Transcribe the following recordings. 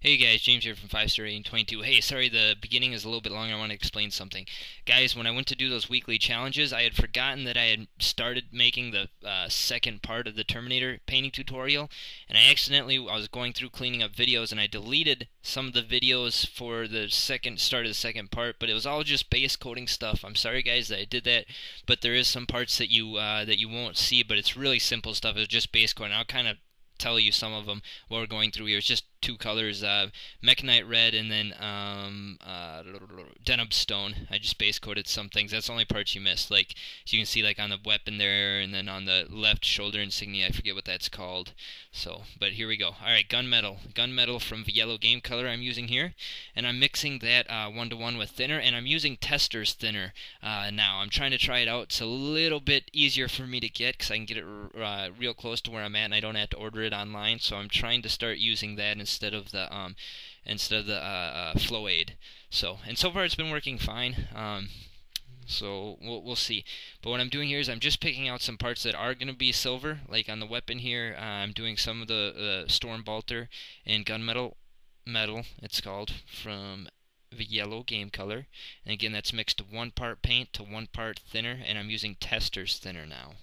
Hey guys, James here from 5-Star-1822. Hey, sorry the beginning is a little bit long. I want to explain something. Guys, when I went to do those weekly challenges, I had forgotten that I had started making the second part of the Terminator painting tutorial, and I was going through cleaning up videos, and I deleted some of the videos for the start of the second part, but it was all just base coating stuff. I'm sorry guys that I did that, but there is some parts that you won't see, but it's really simple stuff. It's just base coating. I'll kind of tell you some of them what we're going through here. It's just two colors, mechanite red and then denim stone. I just base coated some things. That's the only parts you missed. Like, as you can see, like on the weapon there, and then on the left shoulder insignia, I forget what that's called. So, but here we go. Alright, gunmetal from Yellow Game Color I'm using here, and I'm mixing that 1-to-1 with thinner, and I'm using Tester's thinner now. I'm trying to try it out. It's a little bit easier for me to get because I can get it real close to where I'm at, and I don't have to order it online. So I'm trying to start using that instead of the flow aid. So, and so far it's been working fine. So we'll see. But what I'm doing here is I'm just picking out some parts that are going to be silver, like on the weapon here. I'm doing some of the Storm Bolter in gunmetal metal. It's called, from the Yellow Game Color. And again, that's mixed 1 part paint to 1 part thinner, and I'm using Tester's thinner now.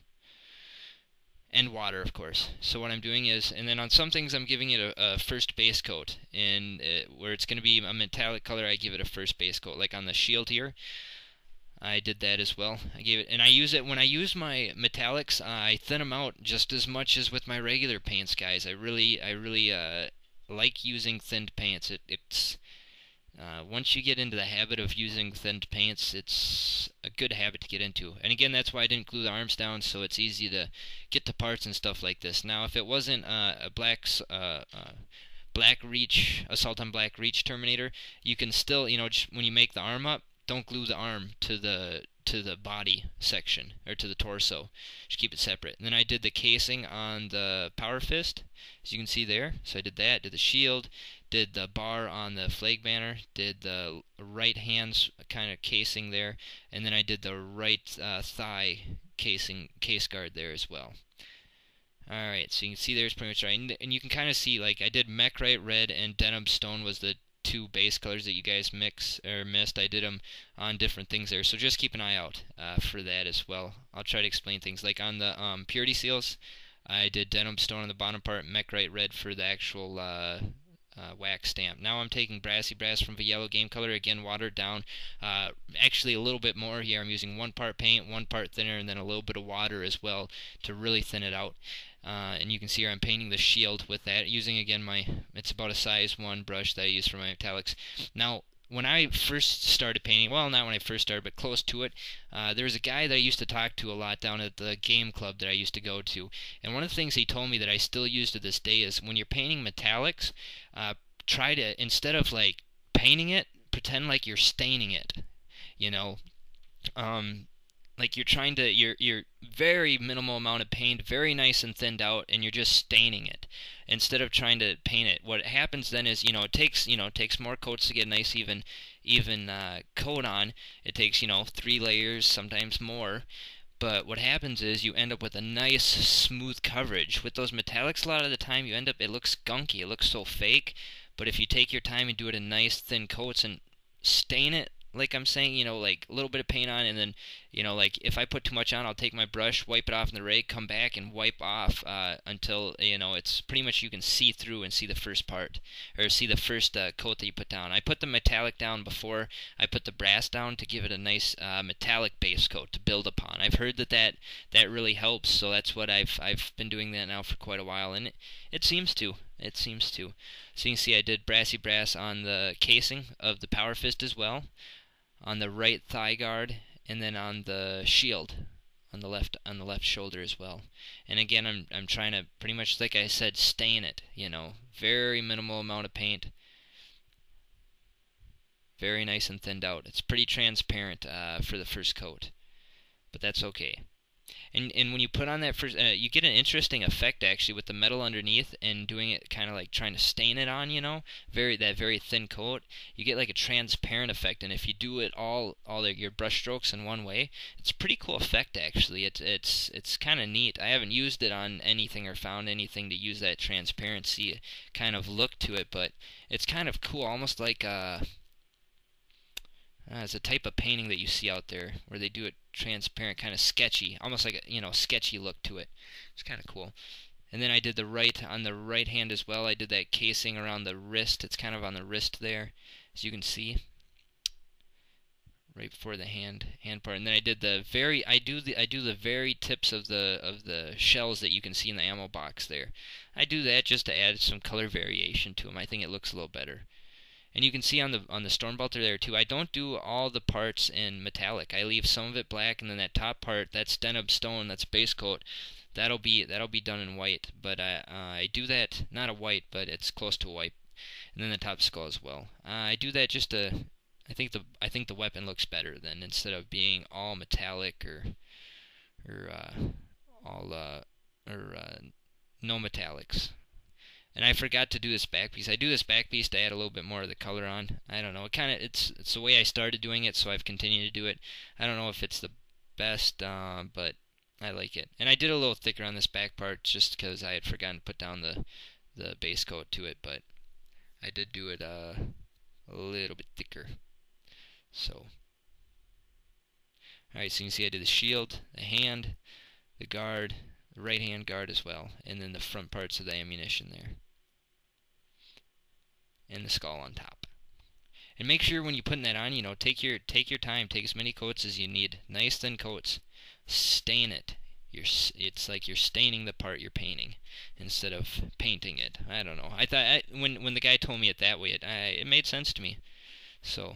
And water, of course. So what I'm doing is, and then on some things I'm giving it a first base coat, and where it's going to be a metallic color, I give it a first base coat. Like on the shield here, I did that as well. I gave it, and I use it when I use my metallics. I thin them out just as much as with my regular paints, guys. I really like using thinned paints. It's once you get into the habit of using thinned paints, it's a good habit to get into. And again, that's why I didn't glue the arms down, so it's easy to get to parts and stuff like this. Now, if it wasn't a Black Reach, Assault on Black Reach Terminator, you can still, just when you make the arm up, don't glue the arm to the body section, or to the torso. Just keep it separate. And then I did the casing on the Power Fist, as you can see there. So I did that, did the shield, did the bar on the flag banner, did the right hand's kind of casing there, and then I did the right thigh case guard there as well. Alright, so you can see there's pretty much right. And you can kind of see, like, I did mechanite red and denim stone was the two base colors that you guys missed. I did them on different things there, so just keep an eye out for that as well. I'll try to explain things. Like on the purity seals, I did denim stone on the bottom part, mechanite red for the actual wax stamp. Now I'm taking brassy brass from the Yellow Game Color, again watered down, actually a little bit more here. I'm using 1 part paint, 1 part thinner, and then a little bit of water as well to really thin it out. And you can see here I'm painting the shield with that, using again it's about a size 1 brush that I use for my metallics. Now, when I first started painting, well, not when I first started, but close to it, there was a guy that I used to talk to a lot down at the game club that I used to go to. And one of the things he told me that I still use to this day is when you're painting metallics, try to, instead of like painting it, pretend like you're staining it. You know, like you're trying to, you're very minimal amount of paint, very nice and thinned out, and you're just staining it instead of trying to paint it. What happens then is, it takes more coats to get a nice even coat on. It takes 3 layers, sometimes more. But what happens is you end up with a nice smooth coverage. With those metallics, a lot of the time you end up, it looks gunky, it looks so fake. But if you take your time and do it in nice thin coats and stain it, like I'm saying, like a little bit of paint on, and then, like if I put too much on, I'll take my brush, wipe it off in the rag, come back and wipe off until, it's pretty much you can see through and see the first part, or see the first coat that you put down. I put the metallic down before I put the brass down to give it a nice metallic base coat to build upon. I've heard that really helps, so that's what I've been doing that now for quite a while, and it seems to. It seems to. So you can see I did brassy brass on the casing of the Power Fist as well, on the right thigh guard, and then on the shield on the left shoulder as well. And again, I'm trying to pretty much, like I said, stain it, very minimal amount of paint, very nice and thinned out. It's pretty transparent for the first coat, but that's okay. And when you put on that first, you get an interesting effect actually with the metal underneath and doing it kind of like trying to stain it on, you know, that very thin coat. You get like a transparent effect, and if you do it all your brush strokes in one way, it's a pretty cool effect actually. It's kind of neat. I haven't used it on anything or found anything to use that transparency kind of look to it, but it's kind of cool, almost like it's a type of painting that you see out there where they do it transparent, kind of sketchy, almost like a, you know, sketchy look to it. It's kind of cool. And then I did on the right hand as well. I did that casing around the wrist. It's kind of on the wrist there, as you can see, right before the hand part. And then I did I do the very tips of the shells that you can see in the ammo box there. I do that just to add some color variation to them. I think it looks a little better. And you can see on the Stormbolter there too, I don't do all the parts in metallic. I leave some of it black, and then that top part, that's Deneb stone, that's base coat, that'll be done in white. But I do that, not a white, but it's close to a white. And then the top skull as well. I do that just to, I think the weapon looks better then, instead of being all metallic or no metallics. And I forgot to do this back piece. I do this back piece to add a little bit more of the color on. I don't know. It's the way I started doing it, so I've continued to do it. I don't know if it's the best, but I like it. And I did a little thicker on this back part just because I had forgotten to put down the base coat to it, but I did do it a little bit thicker. So, alright, so you can see I did the shield, the hand, the guard, the right hand guard as well, and then the front parts of the ammunition there, and the skull on top. And make sure when you're putting that on, you know, take your time, take as many coats as you need, nice thin coats. Stain it. It's like you're staining the part you're painting instead of painting it. I don't know. I thought when the guy told me it that way, it made sense to me. So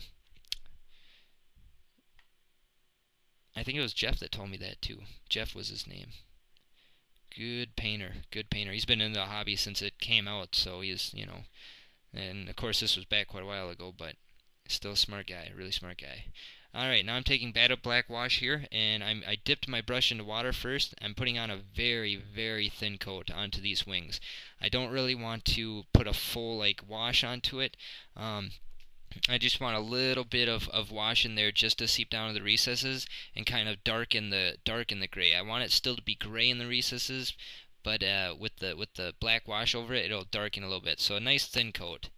I think it was Jeff that told me that too. Jeff was his name. Good painter, good painter. He's been in the hobby since it came out, so he's, you know, and of course this was back quite a while ago, but still a smart guy, really smart guy. Alright, now I'm taking Battle Black Wash here, and I dipped my brush into water first. I'm putting on a very, very thin coat onto these wings. I don't really want to put a full, like, wash onto it. I just want a little bit of wash in there just to seep down to the recesses and kind of darken the gray. I want it still to be gray in the recesses, but with the black wash over it, it'll darken a little bit. So a nice thin coat,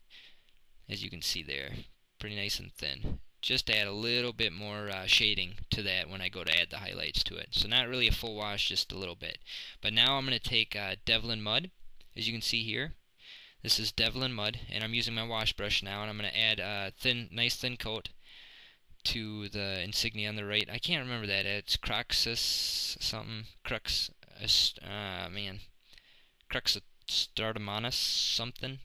as you can see there, pretty nice and thin. Just to add a little bit more shading to that when I go to add the highlights to it. So not really a full wash, just a little bit. But now I'm going to take Devlin Mud, as you can see here. This is Devlin Mud, and I'm using my wash brush now, and I'm going to add a nice thin coat to the insignia on the right. I can't remember that. It's Cruxus something. Cruxastartamanus something.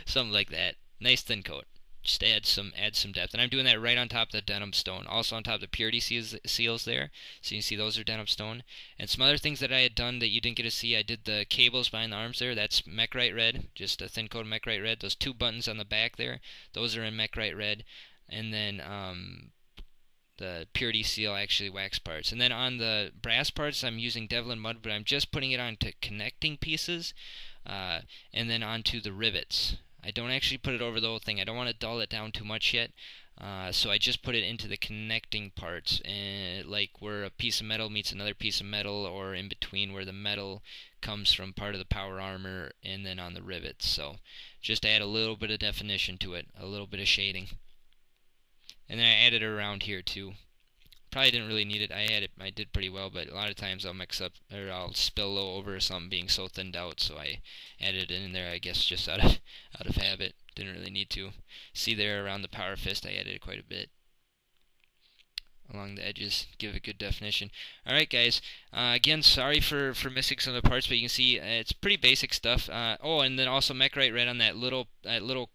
Something like that. Nice thin coat. Just add some depth, and I'm doing that right on top of the Deneb stone, also on top of the purity seals there, so you can see those are Deneb stone. And some other things that I had done that you didn't get to see, I did the cables behind the arms there. That's Mechrite red, just a thin coat of Mechrite red. Those two buttons on the back there, those are in Mechrite red. And then the purity seal, actually wax parts. And then on the brass parts, I'm using Devlin Mud, but I'm just putting it onto connecting pieces, and then onto the rivets. I don't actually put it over the whole thing. I don't want to dull it down too much yet. So I just put it into the connecting parts, and like where a piece of metal meets another piece of metal, or in between where the metal comes from part of the power armor, and then on the rivets. So just add a little bit of definition to it, a little bit of shading. And then I added it around here too. Probably didn't really need it. I did pretty well, but a lot of times I'll mix up, or I'll spill a little over or something being so thinned out, so I added it in there, I guess, just out of habit. Didn't really need to. See there around the power fist, I added quite a bit along the edges, give it good definition. Alright guys, again, sorry for missing some of the parts, but you can see it's pretty basic stuff. Oh, and then also Mechrite red on that little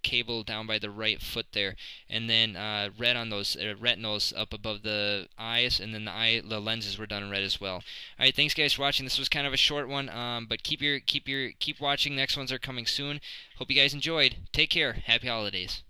cable down by the right foot there, and then red on those retinals up above the eyes, and then the lenses were done in red as well. Alright, thanks guys for watching. This was kind of a short one, but keep watching. Next ones are coming soon. Hope you guys enjoyed. Take care. Happy holidays.